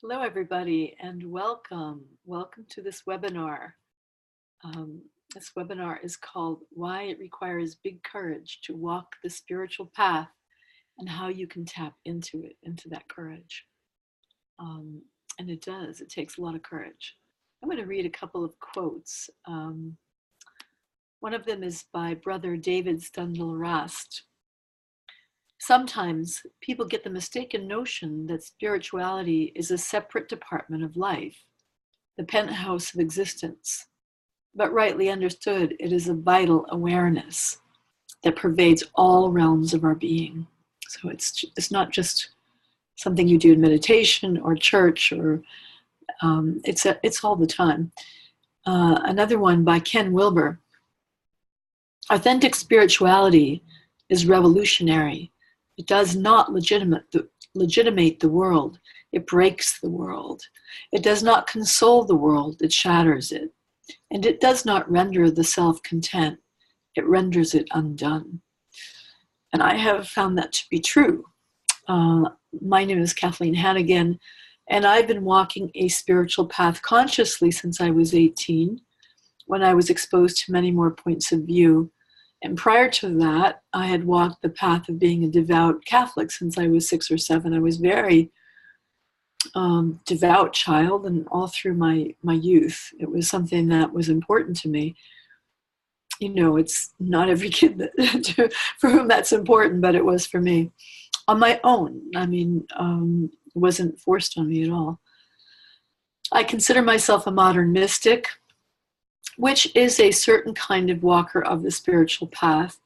Hello, everybody, and welcome. Welcome to this webinar. This webinar is called Why It Requires Big Courage to Walk the Spiritual Path and How You Can Tap into it, into that courage. And it does, it takes a lot of courage. I'm going to read a couple of quotes. One of them is by Brother David Steindl-Rast. Sometimes people get the mistaken notion that spirituality is a separate department of life, the penthouse of existence. But rightly understood, it is a vital awareness that pervades all realms of our being. So it's not just something you do in meditation or church, or it's all the time. Another one by Ken Wilber. Authentic spirituality is revolutionary. It does not legitimate the world. It breaks the world. It does not console the world. It shatters it. And it does not render the self content. It renders it undone. And I have found that to be true. My name is Kathleen Hanagan, and I've been walking a spiritual path consciously since I was 18, when I was exposed to many more points of view. And prior to that, I had walked the path of being a devout Catholic since I was 6 or 7. I was very devout child, and all through my youth, it was something that was important to me. You know, it's not every kid for whom that's important, but it was for me. On my own, it wasn't forced on me at all. I consider myself a modern mystic, which is a certain kind of walker of the spiritual path,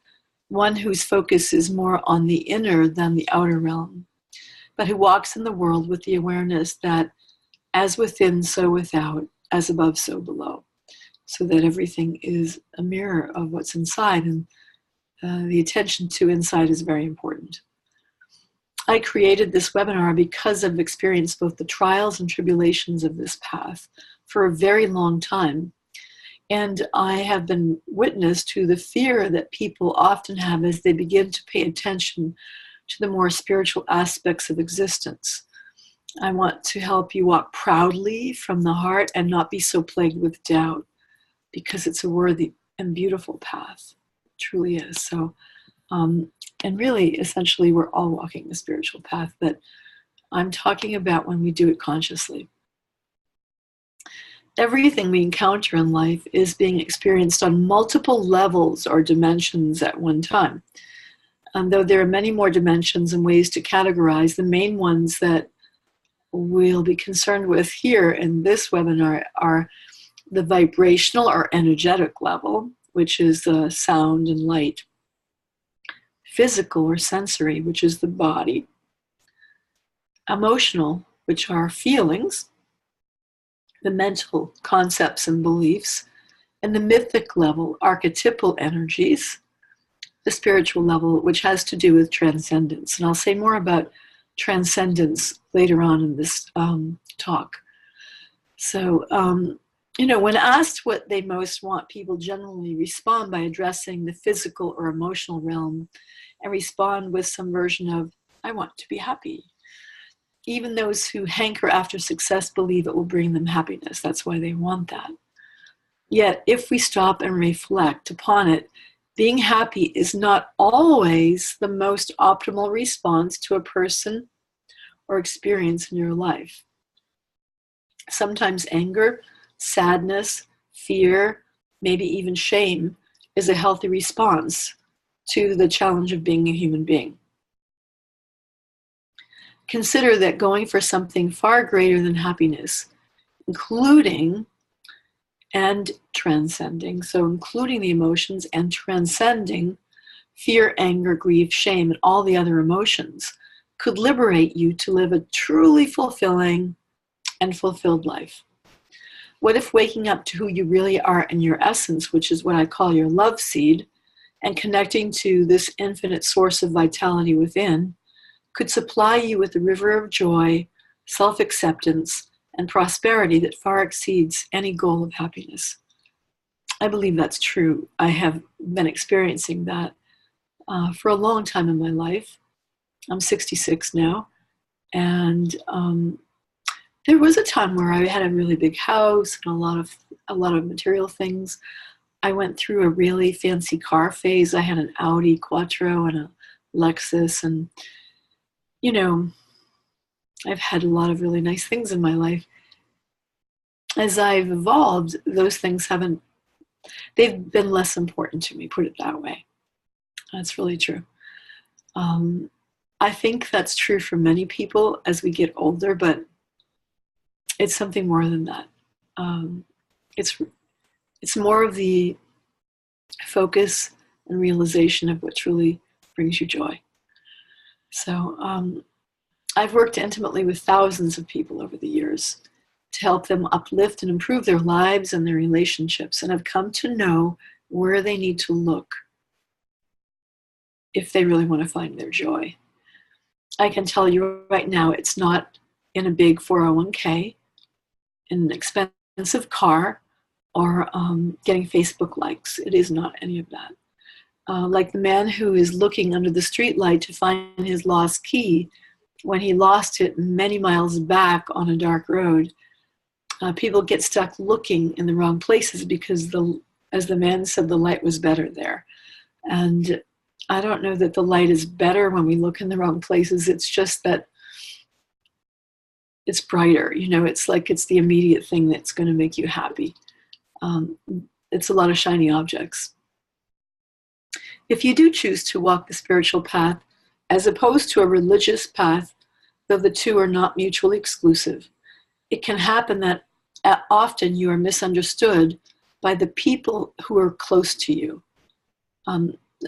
one whose focus is more on the inner than the outer realm, but who walks in the world with the awareness that as within, so without, as above, so below, so that everything is a mirror of what's inside, and the attention to inside is very important. I created this webinar because I've experienced both the trials and tribulations of this path for a very long time. And I have been witness to the fear that people often have as they begin to pay attention to the more spiritual aspects of existence. I want to help you walk proudly from the heart and not be so plagued with doubt, because it's a worthy and beautiful path. It truly is. So, and really, essentially, we're all walking the spiritual path, but I'm talking about when we do it consciously. Everything we encounter in life is being experienced on multiple levels or dimensions at one time. And though there are many more dimensions and ways to categorize, the main ones that we'll be concerned with here in this webinar are the vibrational or energetic level, which is sound and light; physical or sensory, which is the body; emotional, which are feelings; the mental concepts and beliefs; and the mythic level, archetypal energies; the spiritual level, which has to do with transcendence. And I'll say more about transcendence later on in this talk. So, when asked what they most want, people generally respond by addressing the physical or emotional realm and respond with some version of, I want to be happy. Even those who hanker after success believe it will bring them happiness. That's why they want that. Yet, if we stop and reflect upon it, being happy is not always the most optimal response to a person or experience in your life. Sometimes anger, sadness, fear, maybe even shame is a healthy response to the challenge of being a human being. Consider that going for something far greater than happiness, including and transcending, so including the emotions and transcending fear, anger, grief, shame, and all the other emotions, could liberate you to live a truly fulfilling and fulfilled life. What if waking up to who you really are in your essence, which is what I call your love seed, and connecting to this infinite source of vitality within, could supply you with a river of joy, self-acceptance, and prosperity that far exceeds any goal of happiness? I believe that's true. I have been experiencing that for a long time in my life. I'm 66 now, and There was a time where I had a really big house and a lot of material things. I went through a really fancy car phase. I had an Audi Quattro and a Lexus, and you know, I've had a lot of really nice things in my life. As I've evolved, those things they've been less important to me, put it that way. That's really true. I think that's true for many people as we get older, but it's something more than that. It's more of the focus and realization of what truly brings you joy. So I've worked intimately with thousands of people over the years to help them uplift and improve their lives and their relationships, and I've come to know where they need to look if they really want to find their joy. I can tell you right now, it's not in a big 401k, in an expensive car, or getting Facebook likes. It is not any of that. Like the man who is looking under the streetlight to find his lost key when he lost it many miles back on a dark road. People get stuck looking in the wrong places because, as the man said, the light was better there. And I don't know that the light is better when we look in the wrong places. It's just that it's brighter. It's like it's the immediate thing that's going to make you happy. It's a lot of shiny objects. If you do choose to walk the spiritual path, as opposed to a religious path, though the two are not mutually exclusive, it can happen that often you are misunderstood by the people who are close to you,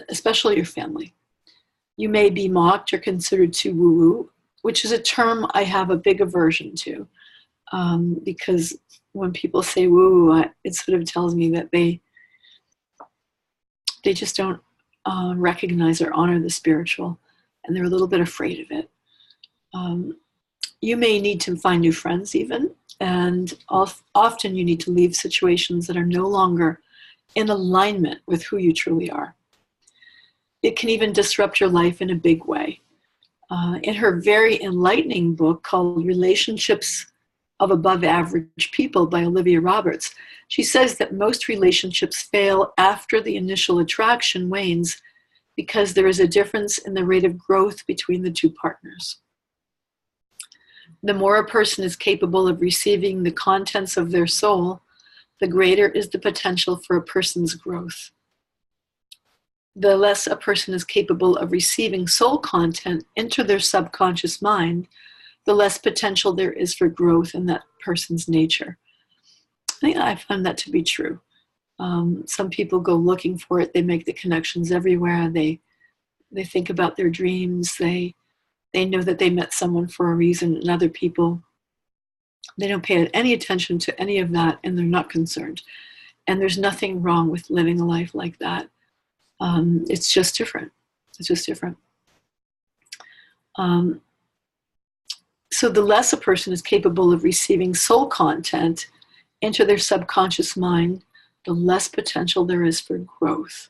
especially your family. You may be mocked or considered too woo-woo, which is a term I have a big aversion to, because when people say woo-woo, it sort of tells me that they just don't recognize or honor the spiritual, and they're a little bit afraid of it. You may need to find new friends even, and often you need to leave situations that are no longer in alignment with who you truly are. It can even disrupt your life in a big way. In her very enlightening book called Relationships of Above Average People by Olivia Roberts, she says that most relationships fail after the initial attraction wanes because there is a difference in the rate of growth between the two partners. The more a person is capable of receiving the contents of their soul, the greater is the potential for a person's growth. The less a person is capable of receiving soul content into their subconscious mind, the less potential there is for growth in that person's nature. I find that to be true. Some people go looking for it. They make the connections everywhere. They think about their dreams. They know that they met someone for a reason, and other people, they don't pay any attention to any of that, and they're not concerned. And there's nothing wrong with living a life like that. It's just different. It's just different. So the less a person is capable of receiving soul content into their subconscious mind, the less potential there is for growth.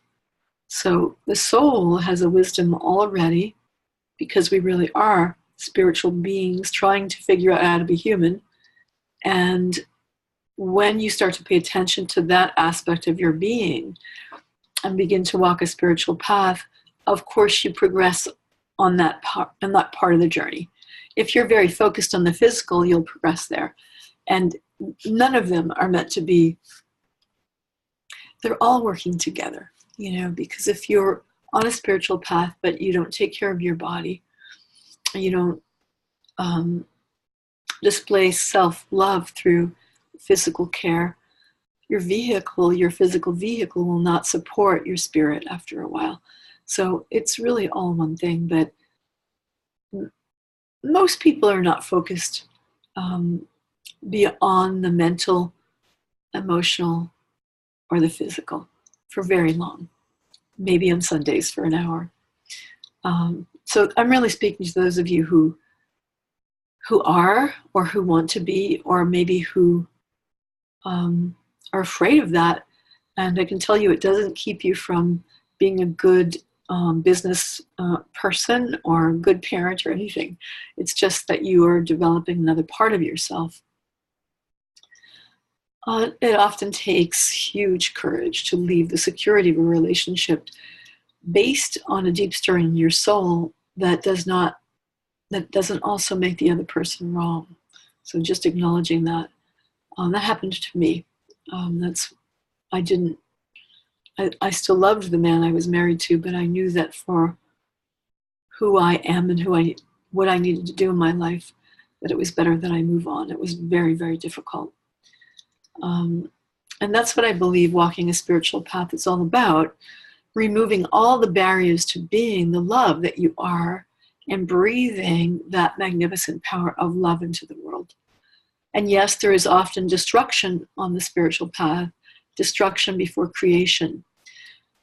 So the soul has a wisdom already, because we really are spiritual beings trying to figure out how to be human. And when you start to pay attention to that aspect of your being and begin to walk a spiritual path, of course you progress on that part of the journey. If you're very focused on the physical, you'll progress there. And none of them are meant to be, they're all working together, because if you're on a spiritual path, but you don't take care of your body, you don't display self-love through physical care, your physical vehicle will not support your spirit after a while. So it's really all one thing, but most people are not focused beyond the mental, emotional, or the physical for very long. Maybe on Sundays for an hour. So I'm really speaking to those of you who are, or who want to be, or maybe who are afraid of that. And I can tell you it doesn't keep you from being a good business person or a good parent or anything. It's just that you are developing another part of yourself. It often takes huge courage to leave the security of a relationship based on a deep stirring in your soul that doesn't also make the other person wrong. So just acknowledging that. That happened to me. I still loved the man I was married to, but I knew that for who I am and what I needed to do in my life, that it was better that I move on. It was very, very difficult. And that's what I believe walking a spiritual path is all about, removing all the barriers to being the love that you are and breathing that magnificent power of love into the world. And yes, there is often destruction on the spiritual path, destruction before creation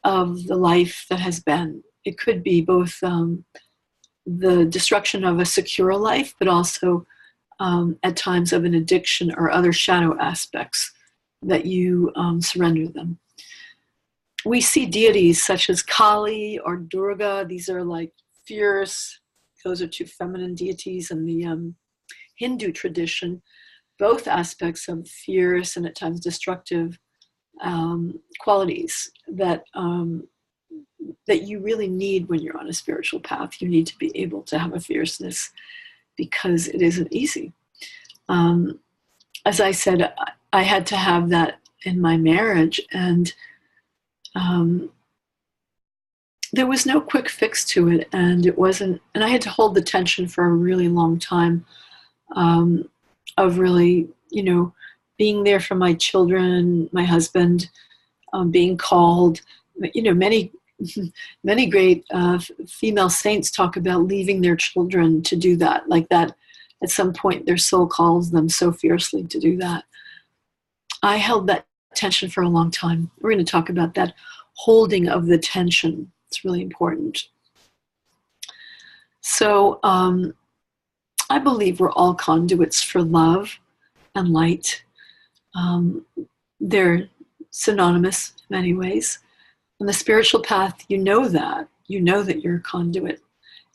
of the life that has been. It could be both the destruction of a secure life, but also at times of an addiction or other shadow aspects that you surrender them. We see deities such as Kali or Durga. These are like fierce, those are two feminine deities in the Hindu tradition, both aspects of fierce and at times destructive qualities that you really need when you're on a spiritual path. You need to be able to have a fierceness because it isn't easy. As I said, I had to have that in my marriage, and there was no quick fix to it, and I had to hold the tension for a really long time of really, being there for my children, my husband, being called. Many great female saints talk about leaving their children to do that, like that at some point their soul calls them so fiercely to do that. I held that tension for a long time. We're going to talk about that holding of the tension. It's really important. So I believe we're all conduits for love and light. They're synonymous in many ways. On the spiritual path, you know that you're a conduit,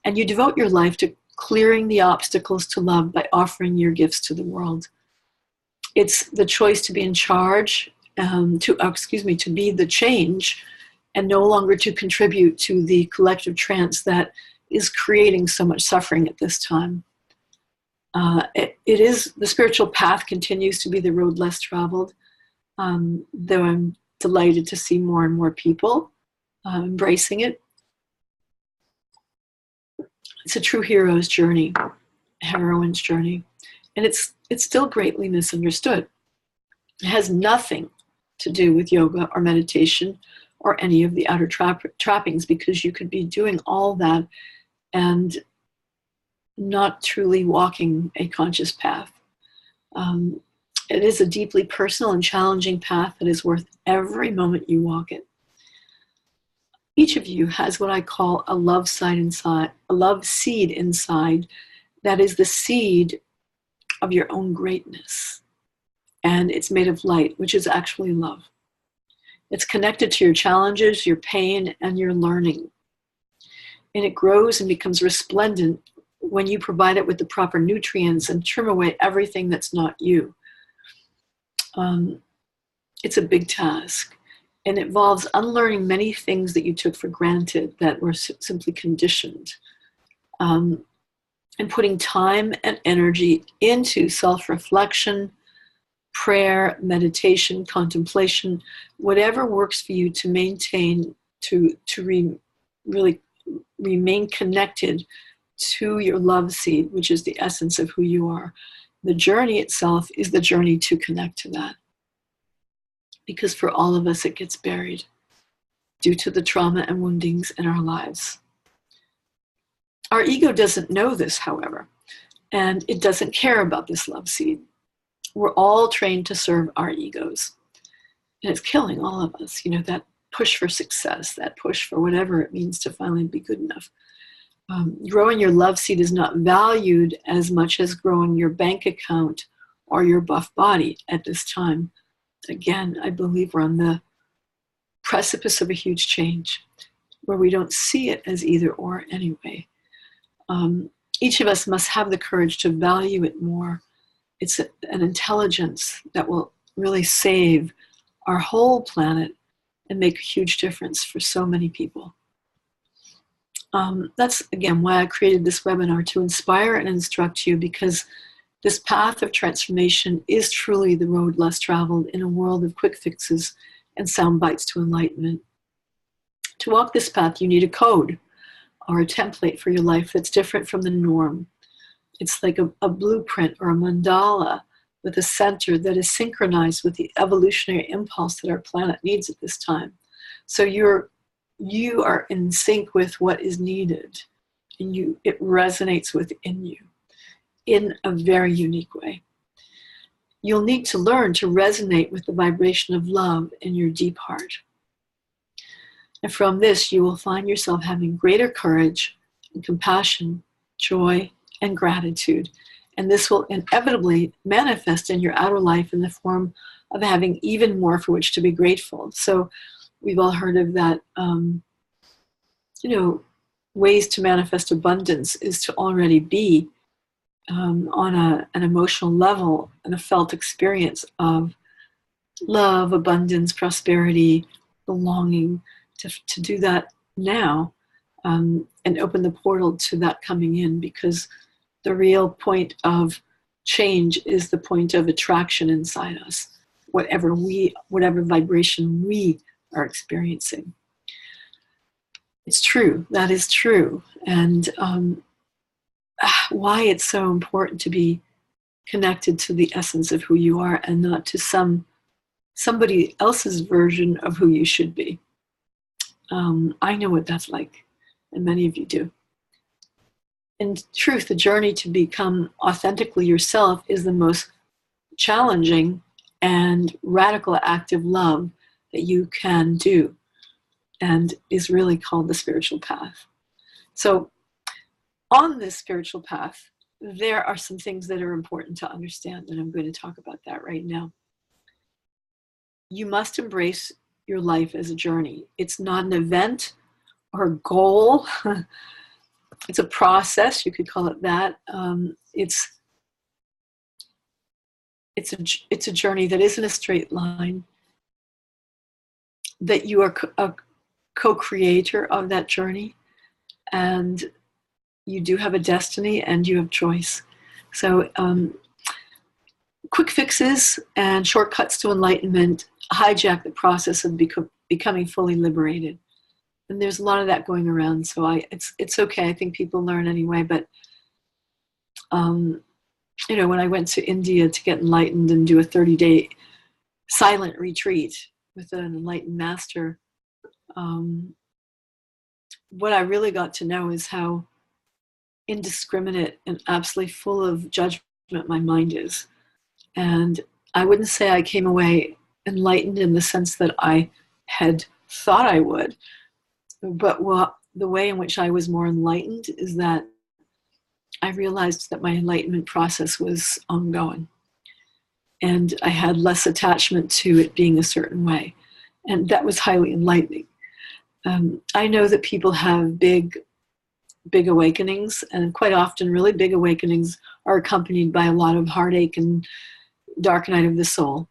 and you devote your life to clearing the obstacles to love by offering your gifts to the world. It's the choice to be in charge, to be the change, and no longer to contribute to the collective trance that is creating so much suffering at this time. It is, the spiritual path continues to be the road less traveled, though I'm delighted to see more and more people embracing it. It's a true hero's journey, heroine's journey, and it's still greatly misunderstood. It has nothing to do with yoga or meditation or any of the outer trappings, because you could be doing all that and not truly walking a conscious path. It is a deeply personal and challenging path that is worth every moment you walk it. Each of you has what I call a love seed inside, that is the seed of your own greatness. And it's made of light, which is actually love. It's connected to your challenges, your pain, and your learning. And it grows and becomes resplendent when you provide it with the proper nutrients and trim away everything that's not you. It's a big task, and it involves unlearning many things that you took for granted that were simply conditioned, and putting time and energy into self-reflection, prayer, meditation, contemplation, whatever works for you to maintain, really remain connected to your love seed, which is the essence of who you are. The journey itself is the journey to connect to that. Because for all of us, it gets buried due to the trauma and woundings in our lives. Our ego doesn't know this, however, and it doesn't care about this love seed. We're all trained to serve our egos, and it's killing all of us. That push for success, that push for whatever it means to finally be good enough. Growing your love seed is not valued as much as growing your bank account or your buff body at this time. Again, I believe we're on the precipice of a huge change. where we don't see it as either or anyway. Each of us must have the courage to value it more. It's an intelligence that will really save our whole planet and make a huge difference for so many people. That's, again, why I created this webinar, to inspire and instruct you, because this path of transformation is truly the road less traveled in a world of quick fixes and sound bites to enlightenment. To walk this path, you need a code or a template for your life that's different from the norm. It's like a blueprint or a mandala with a center that is synchronized with the evolutionary impulse that our planet needs at this time. So you are in sync with what is needed, and it resonates within you in a very unique way. You'll need to learn to resonate with the vibration of love in your deep heart. And from this, you will find yourself having greater courage and compassion, joy, and gratitude. And this will inevitably manifest in your outer life in the form of having even more for which to be grateful. So we've all heard of that, ways to manifest abundance is to already be on an emotional level and a felt experience of love, abundance, prosperity, belonging, to do that now and open the portal to that coming in, because the real point of change is the point of attraction inside us, whatever vibration we are experiencing. It's true. That is true. And why it's so important to be connected to the essence of who you are and not to somebody else's version of who you should be. I know what that's like, and many of you do. In truth, the journey to become authentically yourself is the most challenging and radical act of love that you can do, and is really called the spiritual path. So on this spiritual path, there are some things that are important to understand, and I'm going to talk about that right now. You must embrace your life as a journey. It's not an event or a goal. It's a process, you could call it that. It's a journey that isn't a straight line, that you are a co-creator of that journey, and you do have a destiny and you have choice. So quick fixes and shortcuts to enlightenment hijack the process of becoming fully liberated. And there's a lot of that going around, so it's okay. I think people learn anyway, but when I went to India to get enlightened and do a 30-day silent retreat with an enlightened master, what I really got to know is how indiscriminate and absolutely full of judgment my mind is. And I wouldn't say I came away enlightened in the sense that I had thought I would, but the way in which I was more enlightened is that I realized that my enlightenment process was ongoing, and I had less attachment to it being a certain way, and that was highly enlightening. I know that people have big awakenings, and quite often really big awakenings are accompanied by a lot of heartache and dark night of the soul.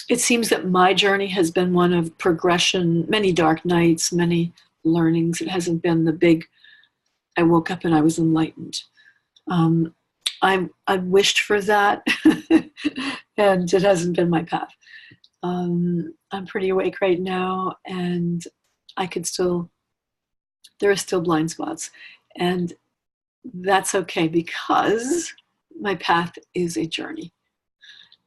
It seems that my journey has been one of progression, many dark nights, many learnings. It hasn't been the big, I woke up and I was enlightened. I wished for that, and it hasn't been my path. I'm pretty awake right now, and there are still blind spots, and that's okay, because my path is a journey.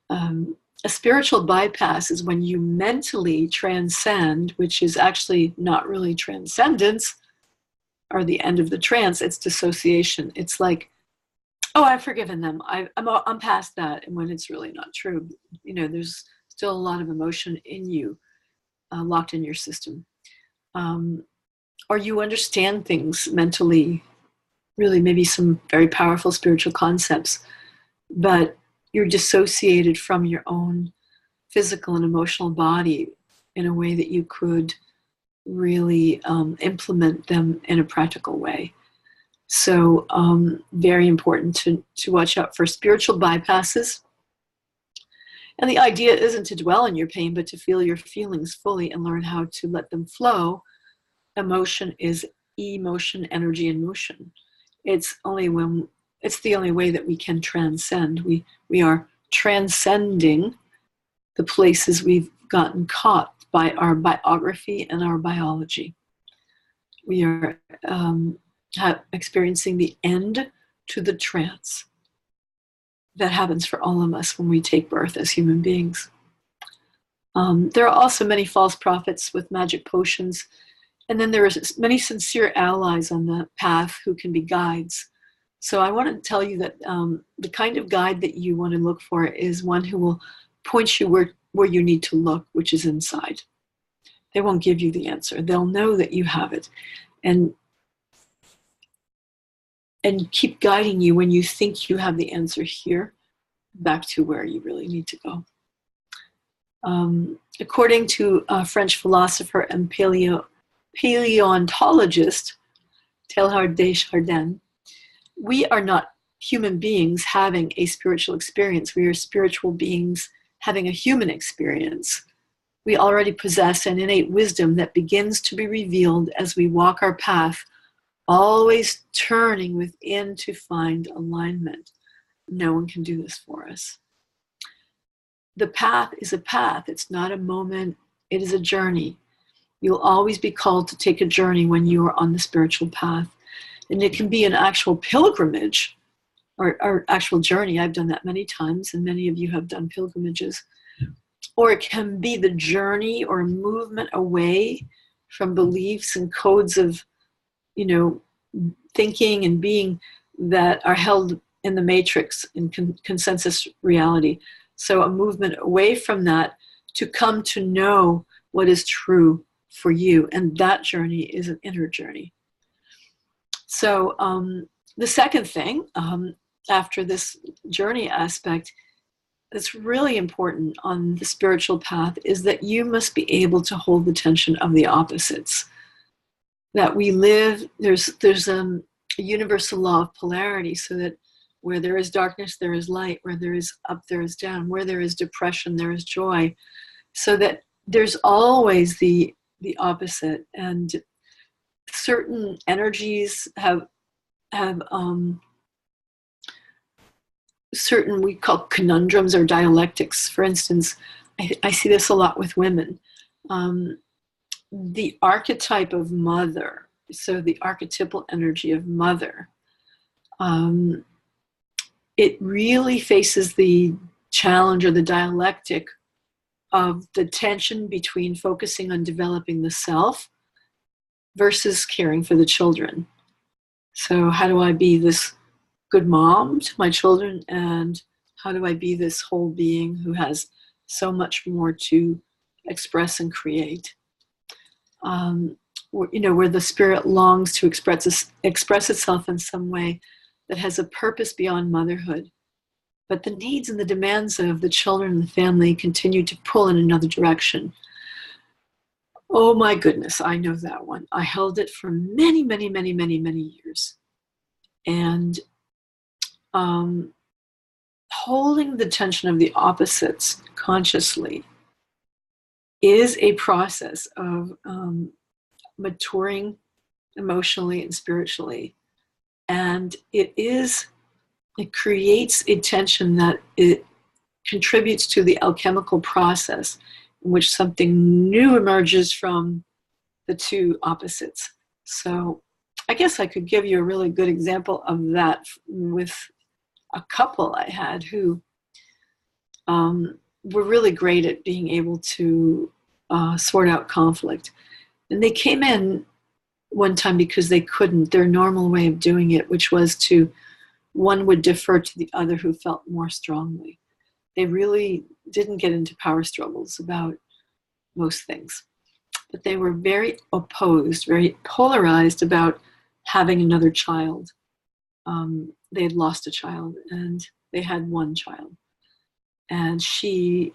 A spiritual bypass is when you mentally transcend, which is actually not really transcendence or the end of the trance. It's dissociation. It's like, oh, I've forgiven them. I'm past that. And when it's really not true, there's still a lot of emotion in you, locked in your system. Or you understand things mentally, really maybe some very powerful spiritual concepts, but you're dissociated from your own physical and emotional body in a way that you could really implement them in a practical way. So very important to watch out for spiritual bypasses. And the idea isn't to dwell in your pain, but to feel your feelings fully and learn how to let them flow. Emotion is emotion, energy, and motion. It's the only way that we can transcend. We are transcending the places we've gotten caught by our biography and our biology. We are experiencing the end to the trance that happens for all of us when we take birth as human beings. There are also many false prophets with magic potions, and then there are many sincere allies on the path who can be guides. So I want to tell you that the kind of guide that you want to look for is one who will point you where you need to look, which is inside. They won't give you the answer. They'll know that you have it, and keep guiding you when you think you have the answer here, back to where you really need to go. According to a French philosopher and paleontologist, Teilhard de Chardin, we are not human beings having a spiritual experience. We are spiritual beings having a human experience. We already possess an innate wisdom that begins to be revealed as we walk our path, always turning within to find alignment. No one can do this for us. The path is a path. It's not a moment. It is a journey. You'll always be called to take a journey when you are on the spiritual path. And it can be an actual pilgrimage or actual journey. I've done that many times, and many of you have done pilgrimages. Or it can be the journey or movement away from beliefs and codes of, thinking and being that are held in the matrix in consensus reality. So a movement away from that to come to know what is true for you. And that journey is an inner journey. So the second thing, after this journey aspect, that's really important on the spiritual path is that you must be able to hold the tension of the opposites. That we live, there's a universal law of polarity, so that where there is darkness, there is light. Where there is up, there is down. Where there is depression, there is joy. So that there's always the opposite. And certain energies have certain, we call conundrums or dialectics. For instance, I see this a lot with women. The archetype of mother, so the archetypal energy of mother, it really faces the challenge or the dialectic of the tension between focusing on developing the self versus caring for the children. So how do I be this good mom to my children, and how do I be this whole being who has so much more to express and create? Where the spirit longs to express itself in some way that has a purpose beyond motherhood. But the needs and the demands of the children and the family continue to pull in another direction. Oh my goodness, I know that one. I held it for many, many, many, many, many years. And holding the tension of the opposites consciously is a process of maturing emotionally and spiritually. And it creates a tension that it contributes to the alchemical process in which something new emerges from the two opposites. So I guess I could give you a really good example of that with a couple I had who were really great at being able to sort out conflict. And they came in one time because they couldn't, their normal way of doing it, which was one would defer to the other who felt more strongly. They really didn't get into power struggles about most things. But they were very opposed, very polarized about having another child. They had lost a child, and they had one child. And she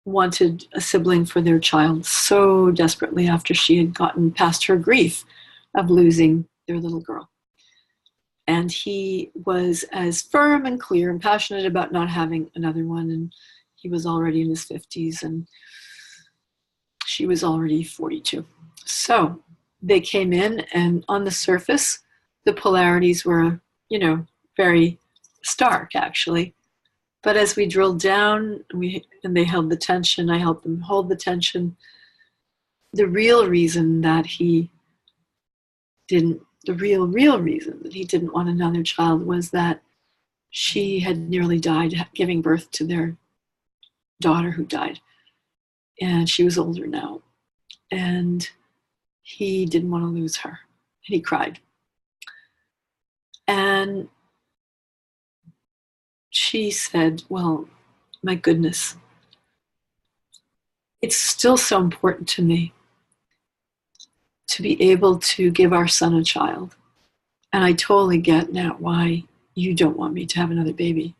wanted a sibling for their child so desperately after she had gotten past her grief of losing their little girl. And he was as firm and clear and passionate about not having another one. And he was already in his 50s and she was already 42. So they came in, and on the surface, the polarities were, very stark, actually. But as we drilled down and they held the tension, I helped them hold the tension. The real reason that he didn't, the real reason that he didn't want another child was that she had nearly died giving birth to their daughter who died. And she was older now. And he didn't want to lose her. And he cried. And she said, well, my goodness, it's still so important to me to be able to give our son a child. And I totally get now why you don't want me to have another baby.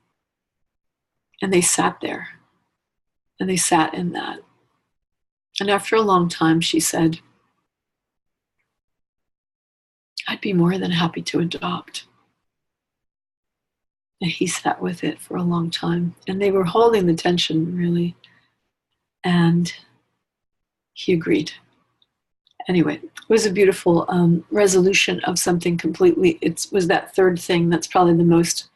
And they sat there. And they sat in that. And after a long time, she said, I'd be more than happy to adopt. And he sat with it for a long time. And they were holding the tension, really. And he agreed. Anyway, it was a beautiful resolution of something completely. It was that third thing that's probably the most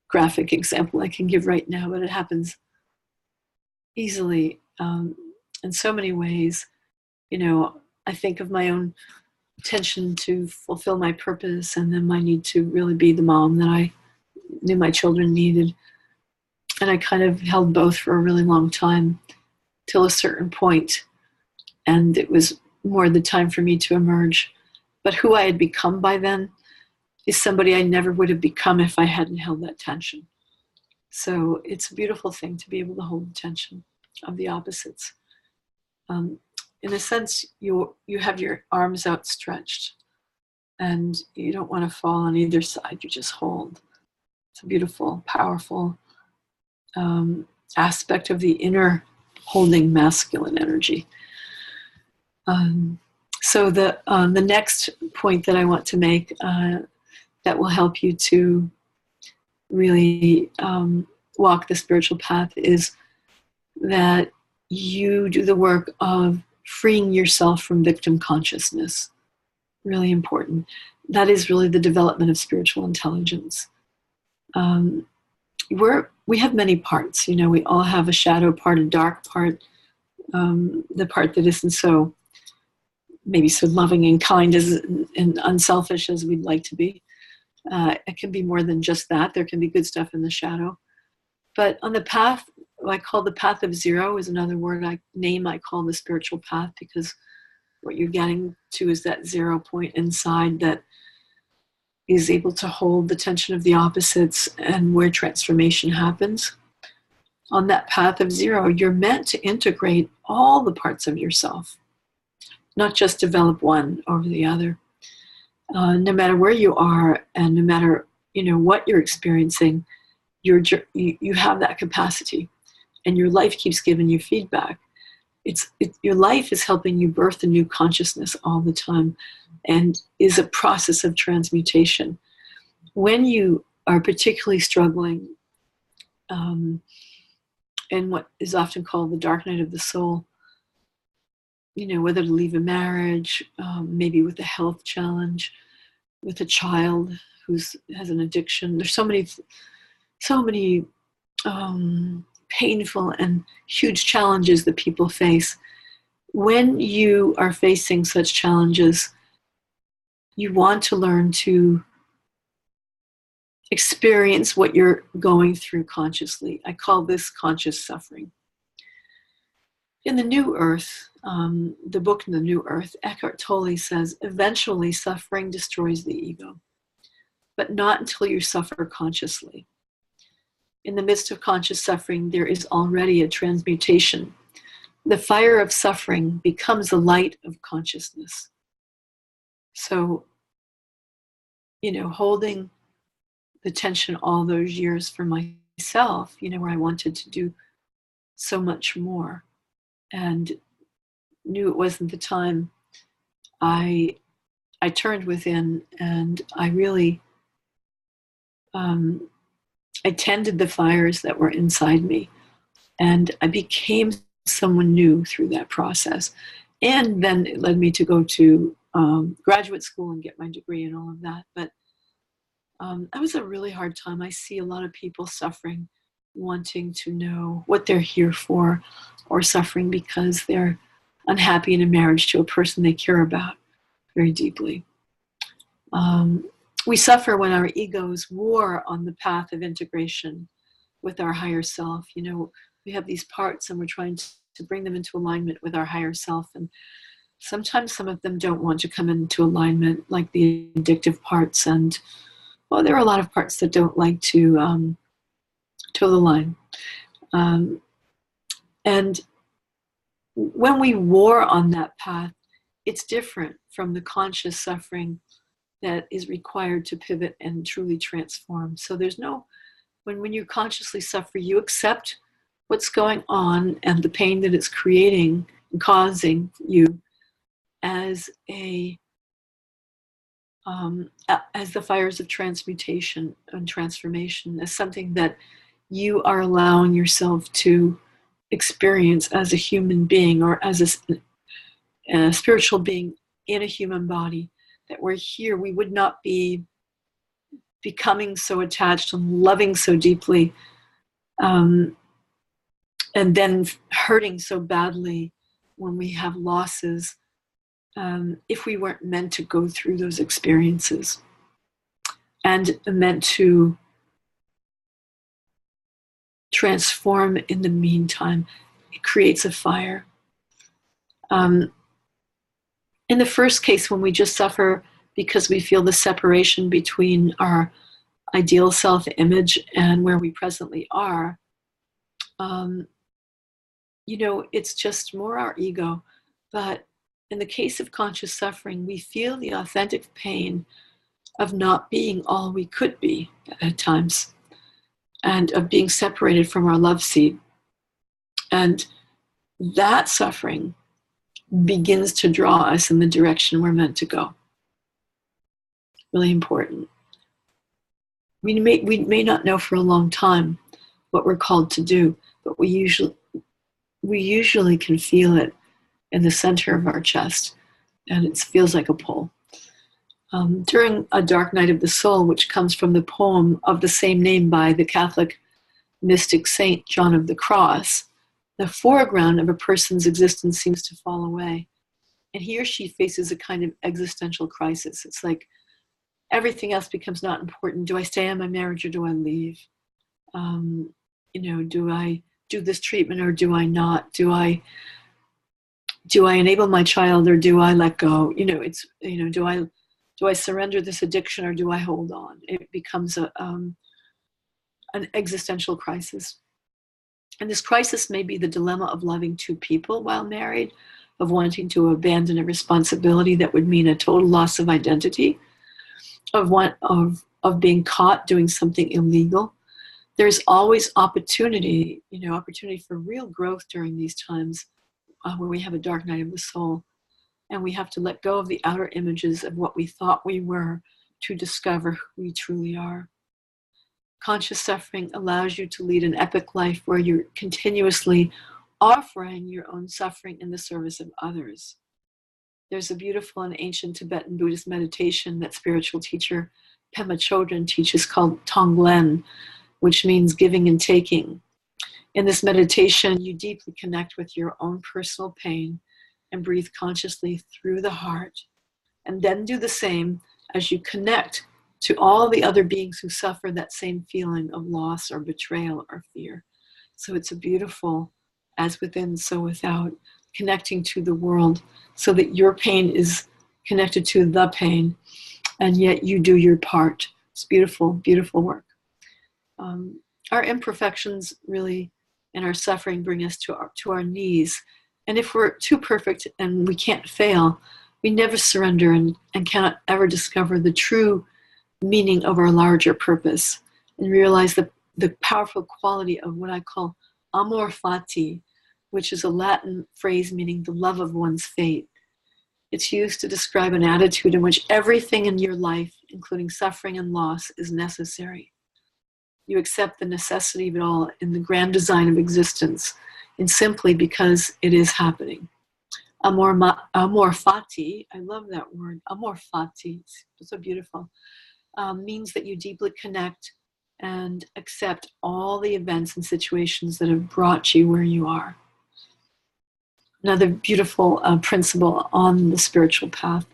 graphic example I can give right now, but it happens easily in so many ways. I think of my own tension to fulfill my purpose, and then my need to really be the mom that I knew my children needed. And I kind of held both for a really long time till a certain point, and it was more the time for me to emerge. But who I had become by then is somebody I never would have become if I hadn't held that tension. So it's a beautiful thing to be able to hold the tension of the opposites. In a sense, you have your arms outstretched and you don't want to fall on either side. You just hold. It's a beautiful, powerful aspect of the inner holding masculine energy. So the next point that I want to make that will help you to really walk the spiritual path is that you do the work of freeing yourself from victim consciousness. Really important. That is really the development of spiritual intelligence. We have many parts. We all have a shadow part, a dark part, the part that isn't so maybe so loving and kind and unselfish as we'd like to be. It can be more than just that. There can be good stuff in the shadow. But on the path, what I call the path of zero is another name I call the spiritual path, because what you're getting to is that 0 point inside that is able to hold the tension of the opposites and where transformation happens. On that path of zero, you're meant to integrate all the parts of yourself, not just develop one over the other. No matter where you are and no matter what you're experiencing, you have that capacity, and your life keeps giving you feedback. Your life is helping you birth a new consciousness all the time, and is a process of transmutation. When you are particularly struggling in what is often called the dark night of the soul, whether to leave a marriage, maybe with a health challenge, with a child who has an addiction. There's so many painful and huge challenges that people face. When you are facing such challenges, you want to learn to experience what you're going through consciously. I call this conscious suffering. In The New Earth, the book In the New Earth, Eckhart Tolle says, eventually suffering destroys the ego, but not until you suffer consciously. In the midst of conscious suffering, there is already a transmutation. The fire of suffering becomes the light of consciousness. So, holding the tension all those years for my myself, where I wanted to do so much more and knew it wasn't the time, I turned within, and I really I tended the fires that were inside me, and I became someone new through that process. And then it led me to go to graduate school and get my degree and all of that. But that was a really hard time. I see a lot of people suffering, wanting to know what they're here for, or suffering because they're unhappy in a marriage to a person they care about very deeply. We suffer when our egos war on the path of integration with our higher self. We have these parts and we're trying to bring them into alignment with our higher self. And sometimes some of them don't want to come into alignment, like the addictive parts. And well, there are a lot of parts that don't like to toe the line. And when we war on that path, it's different from the conscious suffering that is required to pivot and truly transform. So there's no, when you consciously suffer, you accept what's going on and the pain that it's creating and causing you as as the fires of transmutation and transformation, as something that you are allowing yourself to experience as a human being, or as a spiritual being in a human body. That we're here, we would not be becoming so attached and loving so deeply, and then hurting so badly when we have losses, if we weren't meant to go through those experiences and meant to transform in the meantime. It creates a fire. In the first case, when we just suffer because we feel the separation between our ideal self-image and where we presently are, it's just more our ego. But in the case of conscious suffering, we feel the authentic pain of not being all we could be at times, and of being separated from our love seed. And that suffering begins to draw us in the direction we're meant to go. Really important. We may not know for a long time what we're called to do, but we usually can feel it in the center of our chest, and it feels like a pull. During a dark night of the soul, which comes from the poem of the same name by the Catholic mystic saint John of the Cross, the foreground of a person's existence seems to fall away, and he or she faces a kind of existential crisis. It's like everything else becomes not important. Do I stay in my marriage or do I leave? Do I do this treatment or do I not? Do I enable my child or do I let go? Do I surrender this addiction or do I hold on? It becomes an existential crisis. And this crisis may be the dilemma of loving two people while married, of wanting to abandon a responsibility that would mean a total loss of identity, of being caught doing something illegal. There's always opportunity for real growth during these times where we have a dark night of the soul. And we have to let go of the outer images of what we thought we were to discover who we truly are. Conscious suffering allows you to lead an epic life where you're continuously offering your own suffering in the service of others. There's a beautiful and ancient Tibetan Buddhist meditation that spiritual teacher Pema Chodron teaches called Tonglen, which means giving and taking. In this meditation, you deeply connect with your own personal pain and breathe consciously through the heart, and then do the same as you connect to all the other beings who suffer that same feeling of loss or betrayal or fear. So it's a beautiful, as within, so without, connecting to the world so that your pain is connected to the pain, and yet you do your part. It's beautiful, beautiful work. Our imperfections really and our suffering bring us to our knees. And if we're too perfect and we can't fail, we never surrender and cannot ever discover the true meaning of our larger purpose and realize that the powerful quality of what I call amor fati, which is a Latin phrase meaning the love of one's fate. It's used to describe an attitude in which everything in your life, including suffering and loss, is necessary. You accept the necessity of it all in the grand design of existence, and simply because it is happening. Amor fati, I love that word, amor fati, it's so beautiful, means that you deeply connect and accept all the events and situations that have brought you where you are. Another beautiful principle on the spiritual path.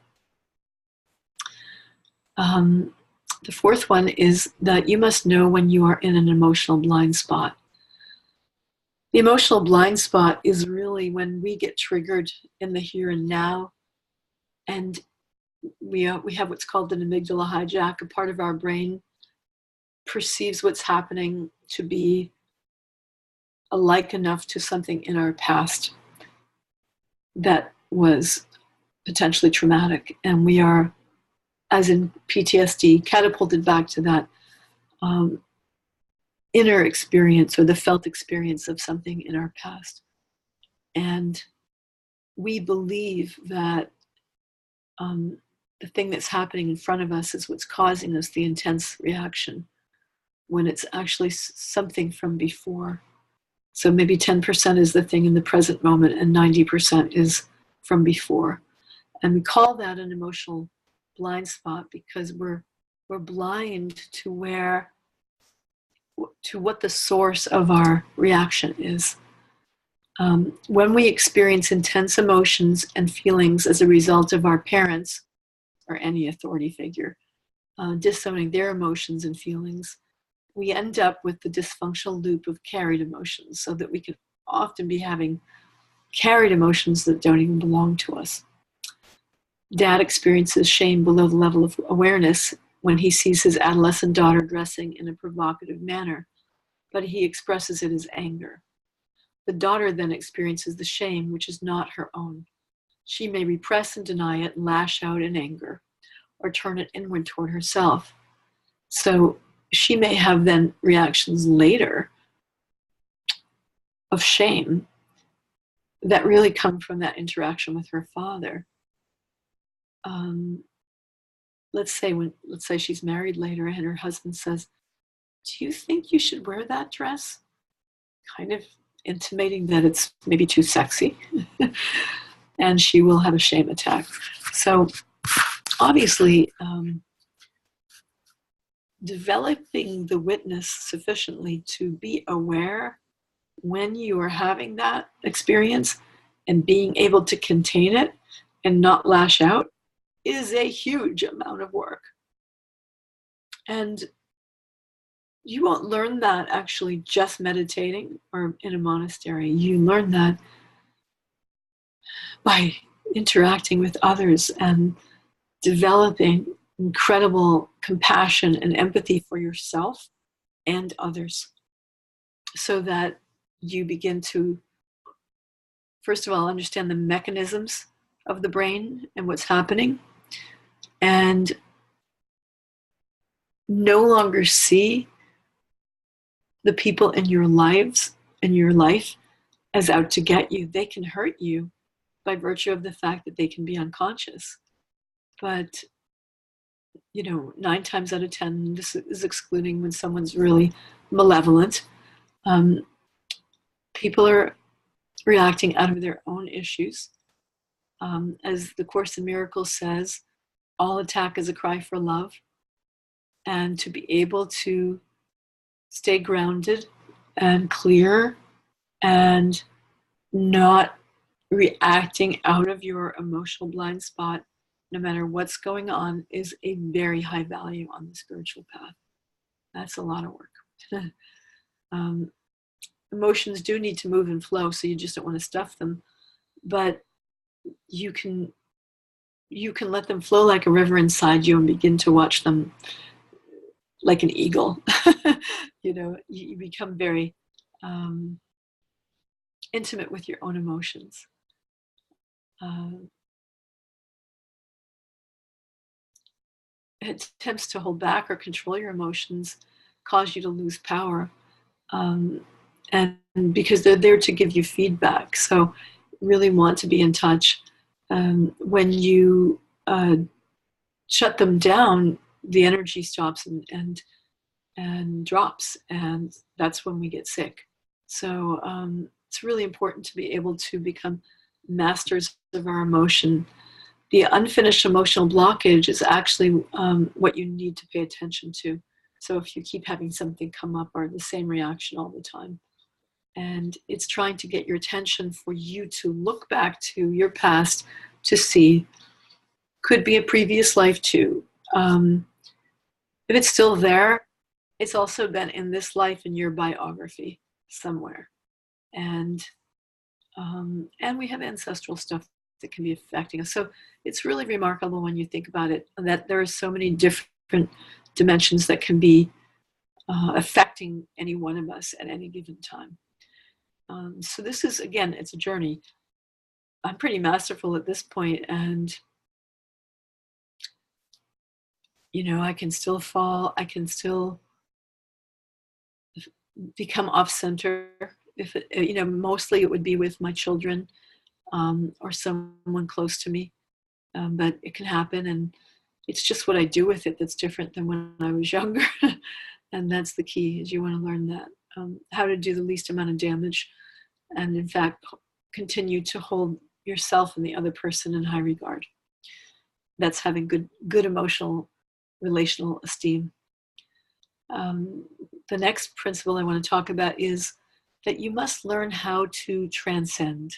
The fourth one is that you must know when you are in an emotional blind spot. The emotional blind spot is really when we get triggered in the here and now, and we have what's called an amygdala hijack. A part of our brain perceives what's happening to be alike enough to something in our past that was potentially traumatic, and we are, as in PTSD, catapulted back to that inner experience or the felt experience of something in our past. And we believe that the thing that's happening in front of us is what's causing us the intense reaction, when it's actually something from before. So maybe 10% is the thing in the present moment and 90% is from before. And we call that an emotional blind spot because we're blind to what the source of our reaction is. When we experience intense emotions and feelings as a result of our parents or any authority figure disowning their emotions and feelings, we end up with the dysfunctional loop of carried emotions, so that we can often be having carried emotions that don't even belong to us. Dad experiences shame below the level of awareness when he sees his adolescent daughter dressing in a provocative manner, but he expresses it as anger. The daughter then experiences the shame, which is not her own. She may repress and deny it, lash out in anger, or turn it inward toward herself. So she may have then reactions later of shame that really come from that interaction with her father. Let's say she's married later and her husband says, "Do you think you should wear that dress?" Kind of intimating that it's maybe too sexy. And she will have a shame attack. So obviously, developing the witness sufficiently to be aware when you are having that experience and being able to contain it and not lash out is a huge amount of work. And you won't learn that actually just meditating or in a monastery. You learn that by interacting with others and developing incredible compassion and empathy for yourself and others, so that you begin to, first of all, understand the mechanisms of the brain and what's happening, and no longer see the people in your life as out to get you. They can hurt you by virtue of the fact that they can be unconscious. But 9 times out of 10, this is excluding when someone's really malevolent, people are reacting out of their own issues. As the Course in Miracles says, all attack is a cry for love. And to be able to stay grounded and clear and not reacting out of your emotional blind spot, no matter what's going on, is a very high value on the spiritual path. That's a lot of work. Emotions do need to move and flow, so you just don't want to stuff them. But you can let them flow like a river inside you and begin to watch them like an eagle. You become very intimate with your own emotions. Attempts to hold back or control your emotions cause you to lose power. Um, and because they're there to give you feedback. So really want to be in touch. When you shut them down, the energy stops and drops, and that's when we get sick. So it's really important to be able to become masters of our emotion. The unfinished emotional blockage is actually what you need to pay attention to. So if you keep having something come up or the same reaction all the time, and it's trying to get your attention for you to look back to your past to see, could be a previous life too. If it's still there, it's also been in this life in your biography somewhere. And we have ancestral stuff that can be affecting us. So it's really remarkable when you think about it, that there are so many different dimensions that can be affecting any one of us at any given time. So this is, again, it's a journey. I'm pretty masterful at this point, and I can still fall. I can still become off center. If mostly it would be with my children or someone close to me, but it can happen, and it's just what I do with it that's different than when I was younger. And that's the key, is you want to learn that how to do the least amount of damage, and in fact continue to hold yourself and the other person in high regard. That's having good emotional, relational esteem. The next principle I want to talk about is that you must learn how to transcend.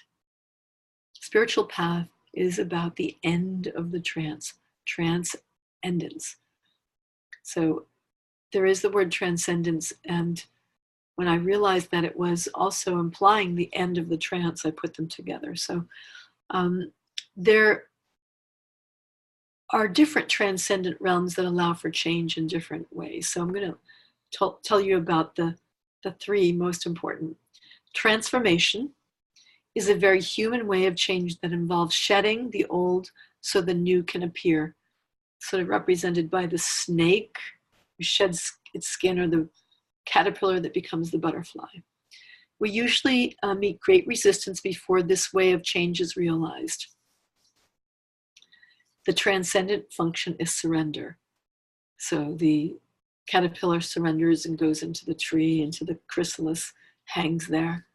Spiritual path is about the end of the transcendence. So there is the word transcendence, and when I realized that it was also implying the end of the trance, I put them together. So there are different transcendent realms that allow for change in different ways. So I'm going to tell you about the three most important. Transformation is a very human way of change that involves shedding the old so the new can appear, sort of represented by the snake who sheds its skin, or the caterpillar that becomes the butterfly. We usually meet great resistance before this way of change is realized. The transcendent function is surrender. So the caterpillar surrenders and goes into the tree, into the chrysalis, hangs there.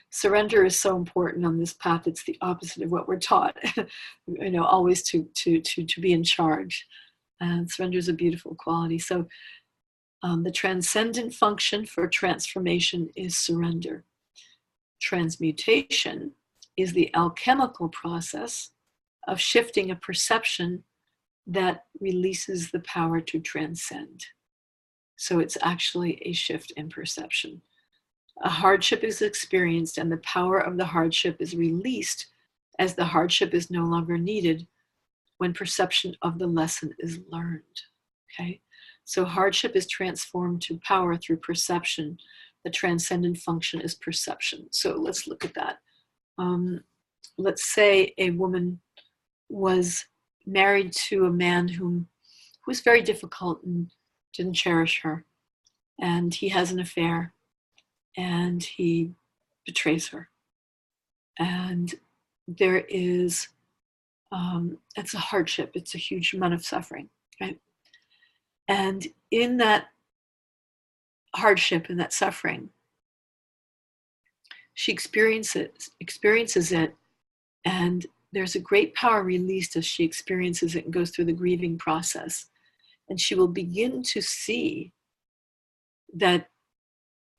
Surrender is so important on this path. It's the opposite of what we're taught, always to be in charge. And surrender is a beautiful quality. So the transcendent function for transformation is surrender. Transmutation is the alchemical process of shifting a perception that releases the power to transcend. So it's actually a shift in perception. A hardship is experienced, and the power of the hardship is released as the hardship is no longer needed when perception of the lesson is learned. Okay? So hardship is transformed to power through perception. The transcendent function is perception. So let's look at that. Let's say a woman was married to a man who was very difficult and didn't cherish her, and he has an affair, and he betrays her, and there is it's a hardship. It's a huge amount of suffering, right? And in that hardship and that suffering, she experiences it, and there's a great power released as she experiences it and goes through the grieving process. And she will begin to see that,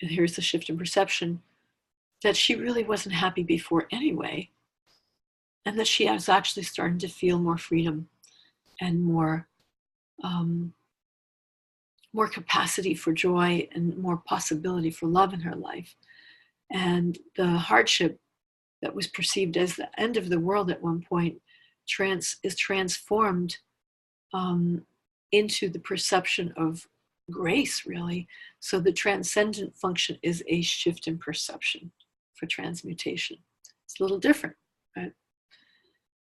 and here's the shift in perception, that she really wasn't happy before anyway, and that she is actually starting to feel more freedom and more capacity for joy and more possibility for love in her life. And the hardship that was perceived as the end of the world at one point is transformed into the perception of grace, really. So the transcendent function is a shift in perception for transmutation. It's a little different, right?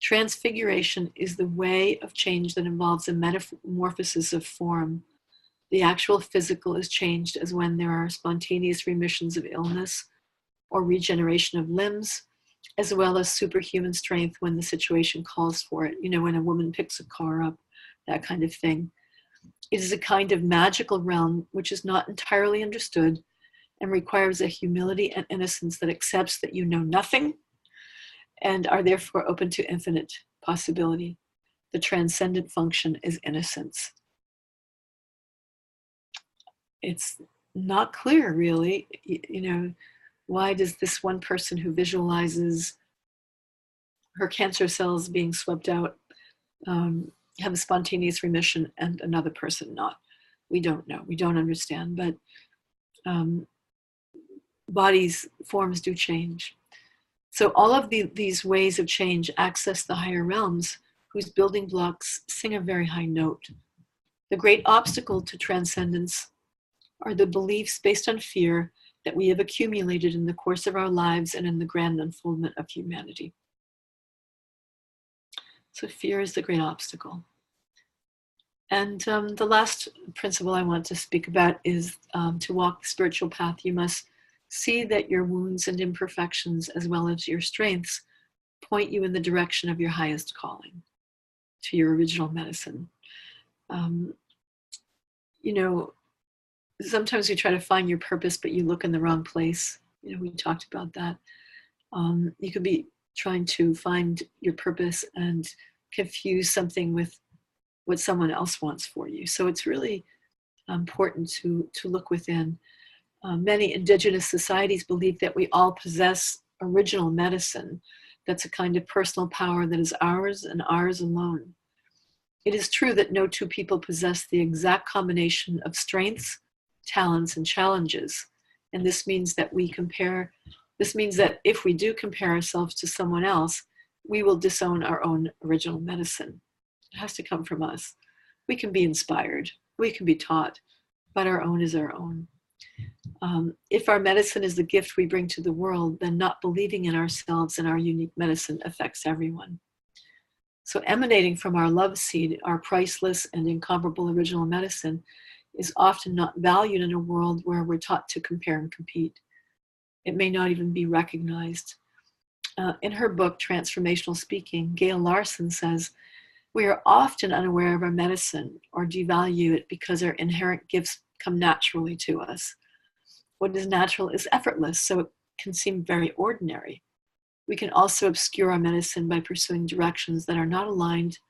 Transfiguration is the way of change that involves a metamorphosis of form. The actual physical is changed as when there are spontaneous remissions of illness or regeneration of limbs, as well as superhuman strength when the situation calls for it. You know, when a woman picks a car up, that kind of thing. It is a kind of magical realm which is not entirely understood and requires a humility and innocence that accepts that you know nothing and are therefore open to infinite possibility. The transcendent function is innocence. It's not clear, really. You know, why does this one person who visualizes her cancer cells being swept out have a spontaneous remission and another person not? We don't know. We don't understand. But bodies, forms do change. So all of these ways of change access the higher realms, whose building blocks sing a very high note. The great obstacle to transcendence are the beliefs based on fear that we have accumulated in the course of our lives and in the grand unfoldment of humanity. So fear is the great obstacle. And the last principle I want to speak about is to walk the spiritual path, you must see that your wounds and imperfections, as well as your strengths, point you in the direction of your highest calling, to your original medicine. You know, sometimes you try to find your purpose, but you look in the wrong place. You know, we talked about that. You could be trying to find your purpose and confuse something with what someone else wants for you. So it's really important to look within. Many indigenous societies believe that we all possess original medicine. That's a kind of personal power that is ours and ours alone. It is true that no two people possess the exact combination of strengths, talents, and challenges. And this means that if we do compare ourselves to someone else, we will disown our own original medicine. It has to come from us. We can be inspired, we can be taught, but our own is our own. If our medicine is the gift we bring to the world, then not believing in ourselves and our unique medicine affects everyone. So emanating from our love seed, our priceless and incomparable original medicine is often not valued in a world where we're taught to compare and compete. It may not even be recognized. In her book, Transformational Speaking, Gail Larson says, we are often unaware of our medicine or devalue it because our inherent gifts come naturally to us. What is natural is effortless, so it can seem very ordinary. We can also obscure our medicine by pursuing directions that are not aligned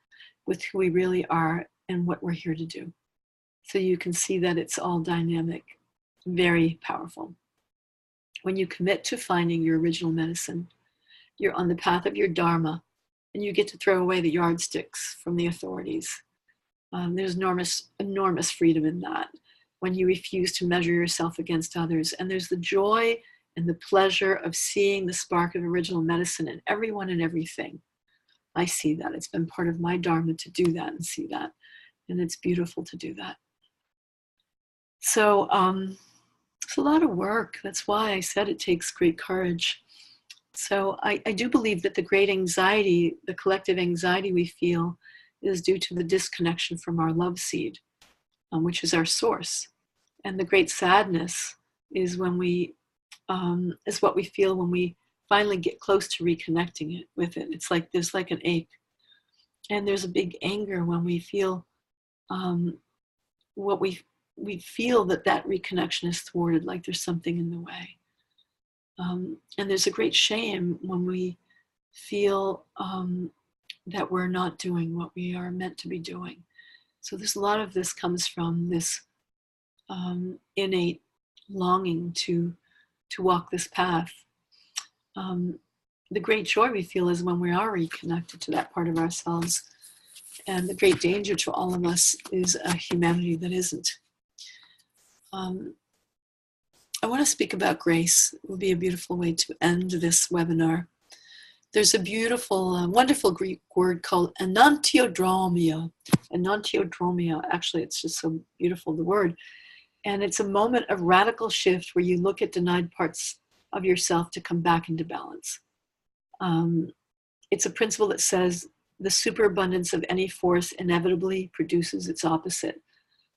with who we really are and what we're here to do. So you can see that it's all dynamic, very powerful. When you commit to finding your original medicine, you're on the path of your dharma, and you get to throw away the yardsticks from the authorities. There's enormous freedom in that when you refuse to measure yourself against others. And there's the joy and the pleasure of seeing the spark of original medicine in everyone and everything. I see that. It's been part of my dharma to do that and see that. And it's beautiful to do that. So it's a lot of work. That's why I said it takes great courage. So I do believe that the great anxiety, the collective anxiety we feel, is due to the disconnection from our love seed, which is our source. And the great sadness is what we feel when we finally get close to reconnecting with it. It's like there's like an ache. And there's a big anger when we feel we feel that reconnection is thwarted, like there's something in the way. And there's a great shame when we feel that we're not doing what we are meant to be doing. So there's a lot of this comes from this innate longing to walk this path. The great joy we feel is when we are reconnected to that part of ourselves. And the great danger to all of us is a humanity that isn't. I want to speak about grace. It would be a beautiful way to end this webinar. There's a beautiful, wonderful Greek word called enantiodromia. Enantiodromia, actually, it's just so beautiful, the word. And it's a moment of radical shift where you look at denied parts of yourself to come back into balance. It's a principle that says the superabundance of any force inevitably produces its opposite,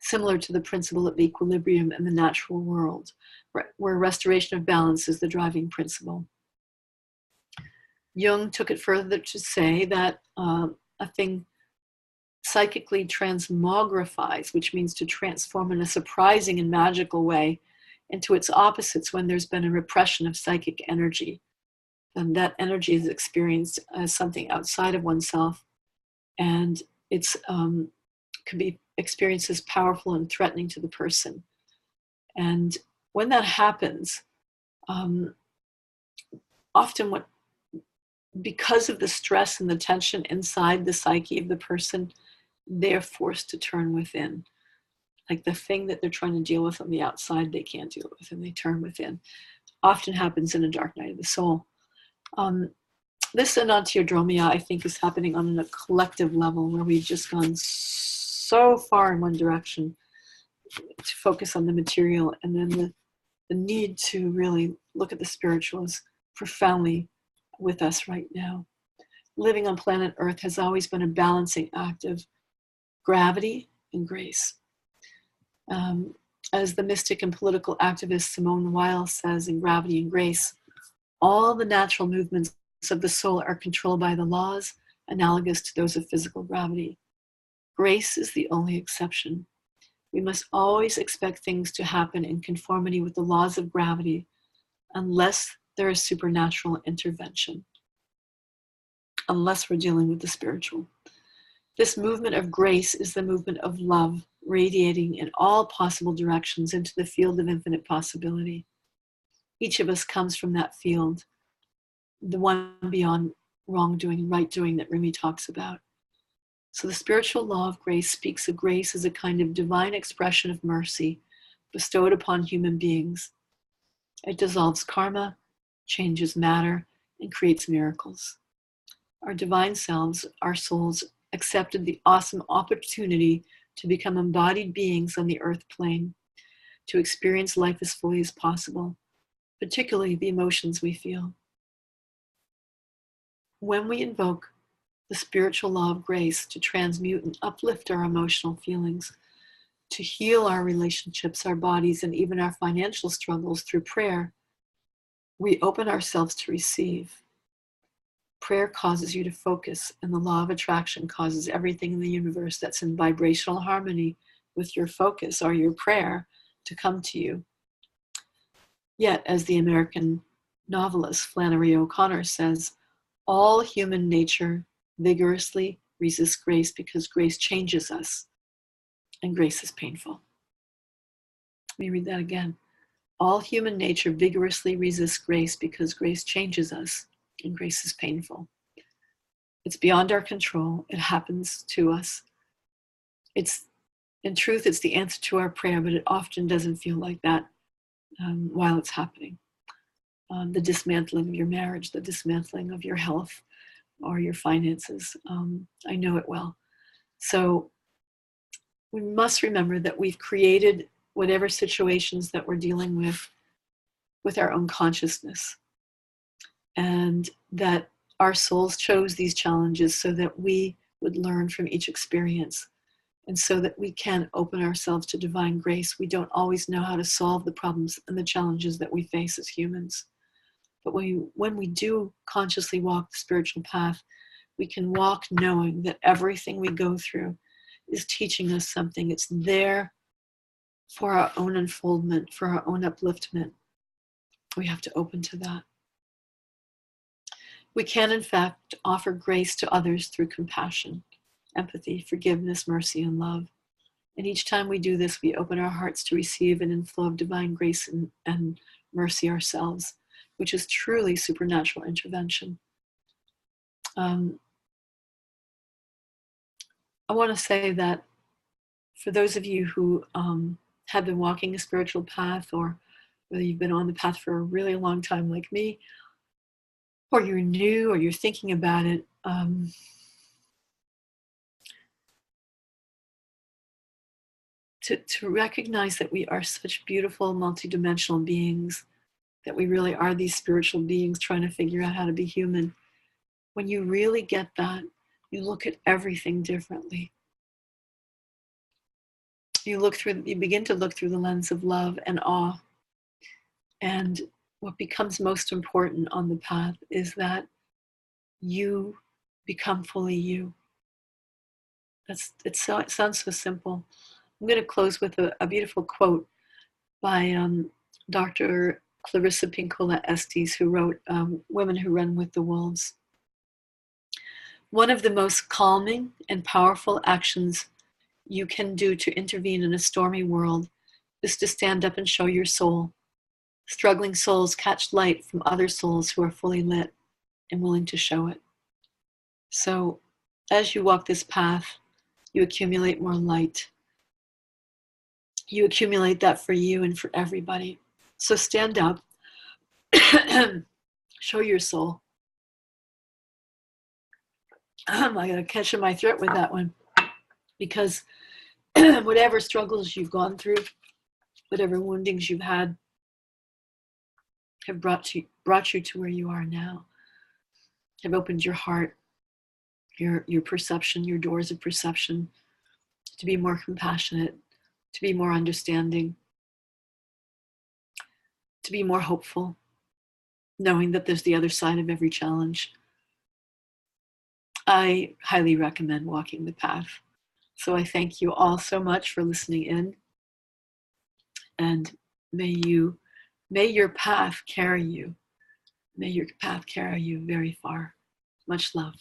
similar to the principle of equilibrium in the natural world, where restoration of balance is the driving principle. Jung took it further to say that a thing psychically transmogrifies, which means to transform in a surprising and magical way into its opposites when there's been a repression of psychic energy. And that energy is experienced as something outside of oneself, and it's can be experienced as powerful and threatening to the person. And when that happens, often because of the stress and the tension inside the psyche of the person, they're forced to turn within. Like the thing that they're trying to deal with on the outside, they can't deal with, and they turn within. Often happens in a dark night of the soul. This enantiodromia, I think, is happening on a collective level where we've just gone so far in one direction to focus on the material, and then the need to really look at the spiritual is profoundly with us right now. Living on planet Earth has always been a balancing act of gravity and grace. As the mystic and political activist Simone Weil says in Gravity and Grace, all the natural movements of the soul are controlled by the laws analogous to those of physical gravity. Grace is the only exception. We must always expect things to happen in conformity with the laws of gravity unless there is supernatural intervention, unless we're dealing with the spiritual. This movement of grace is the movement of love, radiating in all possible directions into the field of infinite possibility. Each of us comes from that field, the one beyond wrongdoing and right doing that Rumi talks about. So the spiritual law of grace speaks of grace as a kind of divine expression of mercy bestowed upon human beings. It dissolves karma, changes matter, and creates miracles. Our divine selves, our souls, accepted the awesome opportunity to become embodied beings on the earth plane, to experience life as fully as possible, particularly the emotions we feel. When we invoke the spiritual law of grace to transmute and uplift our emotional feelings, to heal our relationships, our bodies, and even our financial struggles through prayer, we open ourselves to receive. Prayer causes you to focus, and the law of attraction causes everything in the universe that's in vibrational harmony with your focus or your prayer to come to you. Yet, as the American novelist Flannery O'Connor says, all human nature vigorously resists grace because grace changes us, and grace is painful. Let me read that again. All human nature vigorously resists grace because grace changes us, and grace is painful. It's beyond our control. It happens to us. In truth, it's the answer to our prayer, but it often doesn't feel like that while it's happening. The dismantling of your marriage, the dismantling of your health or your finances. I know it well. So we must remember that we've created whatever situations that we're dealing with our own consciousness. And that our souls chose these challenges so that we would learn from each experience, and so that we can open ourselves to divine grace. We don't always know how to solve the problems and the challenges that we face as humans. But when we do consciously walk the spiritual path, we can walk knowing that everything we go through is teaching us something. It's there for our own unfoldment, for our own upliftment. We have to open to that. We can, in fact, offer grace to others through compassion, empathy, forgiveness, mercy, and love. And each time we do this, we open our hearts to receive an inflow of divine grace and mercy ourselves, which is truly supernatural intervention. I want to say that for those of you who have been walking a spiritual path, or whether you've been on the path for a really long time like me, or you're new, or you're thinking about it, to recognize that we are such beautiful, multidimensional beings, that we really are these spiritual beings trying to figure out how to be human. when you really get that, you look at everything differently. You begin to look through the lens of love and awe. And what becomes most important on the path is that you become fully you. It sounds so simple. I'm going to close with a beautiful quote by Dr. Clarissa Pinkola Estes, who wrote Women Who Run with the Wolves. One of the most calming and powerful actions you can do to intervene in a stormy world is to stand up and show your soul. Struggling souls catch light from other souls who are fully lit and willing to show it. So as you walk this path, you accumulate more light. You accumulate that for you and for everybody. So stand up, show your soul. I got a catch in my throat with that one, because whatever struggles you've gone through, whatever woundings you've had, have brought you to where you are now. Have opened your heart, your perception, your doors of perception, to be more compassionate, to be more understanding, to be more hopeful, knowing that there's the other side of every challenge. I highly recommend walking the path. So I thank you all so much for listening in, and may your path carry you. May your path carry you very far. Much love.